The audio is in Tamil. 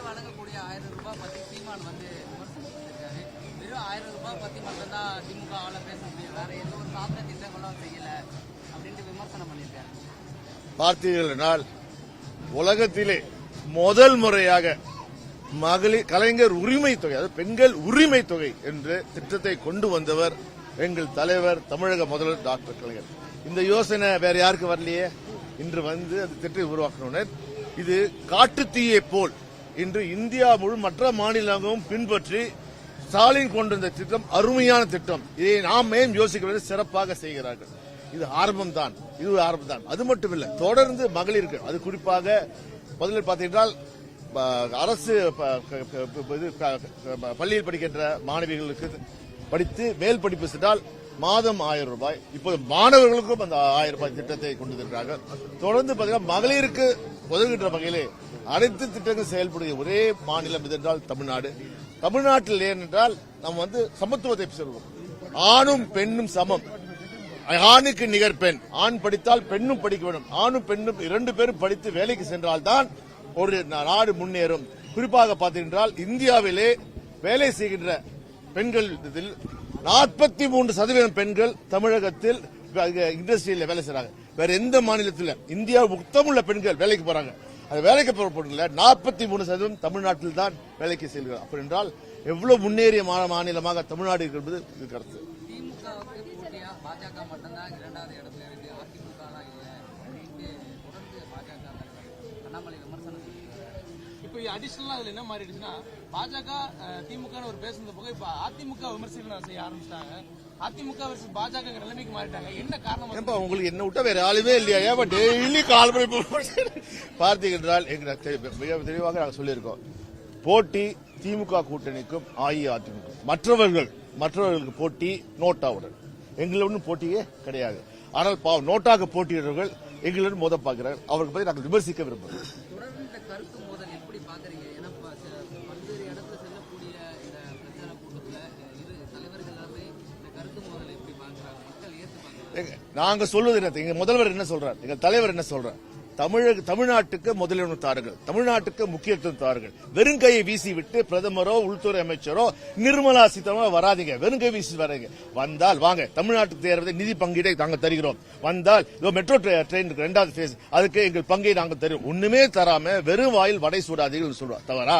வழங்கக்கூடிய 1000 ரூபாய் பத்தி சீமான் வந்து விமர்சனம் பண்ணிருக்காரு. வெறும் 1000 ரூபாய் பத்தி மட்டும்தான் திமுக பேச முடியும், வேற எந்த ஒரு சாதனை திட்டங்களும் செய்யல அப்படின்ட்டு விமர்சனம் பண்ணிருக்காரு. பார்த்தீர்கள் என்றால் உலகத்திலே முதல் முறையாக மகளிர் கலைஞர் உரிமை தொகை, அதாவது பெண்கள் உரிமை தொகை என்ற திட்டத்தை கொண்டு வந்தவர் எங்கள் தலைவர் தமிழக முதல்வர் டாக்டர் கலைஞர். இந்த யோசனை வேற யாருக்கு வரலையே, இன்று வந்து அந்த திட்டத்தை உருவாக்கினர். இது காட்டுத்தீயை போல் இன்று இந்தியா முழு மற்ற மாநிலங்களும் பின்பற்றி ஸ்டாலின் கொண்டு வந்த திட்டம் அருமையான திட்டம். இதை நாம் ஏன் யோசிக்க சிறப்பாக செய்கிறார்கள். இது ஆரம்பம்தான், இது ஆரம்பம்தான். அது மட்டுமில்லை, தொடர்ந்து மகளிருக்கு, அது குறிப்பாக முதலில் பார்த்தீங்கன்றால் அரசு பள்ளியில் படிக்கின்ற மாணவிகளுக்கு படித்து மேல் படிப்பு சென்றால் மாதம் 1000 ரூபாய். இப்போது மாணவர்களுக்கும் அந்த 1000 ரூபாய் திட்டத்தை கொண்டு வந்திருக்கிறார்கள். தொடர்ந்து பார்த்தீங்கன்னா மகளிருக்கு உதவுகின்ற வகையிலே அனைத்து திட்டங்கள் செயல்படுகிற ஒரே மாநிலம் இதென்றால் தமிழ்நாடு. தமிழ்நாட்டில் ஏனென்றால் நாம் வந்து சமத்துவத்தை சொல்வோம். ஆணும் பெண்ணும் சமம், ஆணுக்கு நிகர் பெண். ஆண் படித்தால் பெண்ணும் படிக்க வேண்டும். ஆணும் பெண்ணும் 2 பேரும் படித்து வேலைக்கு சென்றால்தான் ஒரு நாடு முன்னேறும். குறிப்பாக பார்த்தீங்கன்றால் இந்தியாவிலே வேலை செய்கின்ற பெண்கள் 43% பெண்கள் தமிழகத்தில் இண்டஸ்ட்ரியில் வேலை செய்றாங்க. வேற எந்த மாநிலத்தில் இந்தியா மொத்தமுள்ள பெண்கள் வேலைக்கு போறாங்க. அது வேலைக்கு போற பெண்கள் 43% தமிழ்நாட்டில் தான் வேலைக்கு செல்கிறார். அப்படி என்றால் எவ்வளவு முன்னேறிய மாநிலமாக தமிழ்நாடு இருக்கிறது இது கருத்து. பாஜக மட்டும்தான் 2வது இடத்துல இருக்கு, அதிமுக இல்ல அப்படின்ட்டு தொடர்ந்து பாஜக அண்ணாமலை விமர்சனம். இப்போ அடிஷனலா அதுல என்ன மாறிடுச்சுன்னா பாஜக திமுக ஒரு பேசுனது போக இப்ப அதிமுக விமர்சனம் செய்ய ஆரம்பிச்சிட்டாங்க. அதிமுக versus பாஜக நிலைமைக்கு மாறிட்டாங்க. என்ன காரணம்? உங்களுக்கு என்ன விட்டா வேற ஆளுமே இல்லையா? டெய்லி கால் பண்ணி பார்த்தீங்கன்றால் மிக தெளிவாக நாங்கள் சொல்லியிருக்கோம். போட்டி திமுக கூட்டணிக்கும் அஇஅதிமுக, மற்றவர்களுக்கு போட்டி நோட்டாவுடன். எங்களுடன் போட்டியே கிடையாது. ஆனால் நோட்டாக போட்டியிடவர்கள் எங்களுடன் மோத பார்க்கிறார்கள். அவருக்கு பற்றி நாங்கள் விமர்சிக்க விரும்புகிறோம். தொடர்ந்து இந்த கருத்து மோதல் எப்படி பாக்குறீங்க? ஏன்னா பல்வேறு இடத்துல செல்லக்கூடிய இந்த பிரச்சார கூட்டத்தில் இரு தலைவர்கள் எல்லாமே இந்த கருத்து மோதலை எப்படி பாக்குறாங்க, மக்கள் ஏற்றுப்பாங்க? நாங்க சொல்வது என்ன, எங்க முதல்வர் என்ன சொல்றார், எங்க தலைவர் என்ன சொல்றார்? தமிழ்நாட்டுக்கு முதலிடம் தாருங்கள், தமிழ்நாட்டுக்கு முக்கியத்துவம் தாருங்கள். வெறுங்கையை வீசி விட்டு பிரதமரோ உள்துறை அமைச்சரோ நிர்மலா சீதாராமன் வராதிங்க. வெறுங்கை வீசி வராங்க. வந்தால் வாங்க, தமிழ்நாட்டுக்கு தேர்வதை நிதி பங்கீடை நாங்கள் தருகிறோம். வந்தால் மெட்ரோ ட்ரெயின் 2வது பேஸ், அதுக்கு எங்கள் பங்கை நாங்கள் தருவோம். ஒண்ணுமே தராம வெறும் வாயில் வடை சூடாதீர்கள் சொல்றோம். தவறா?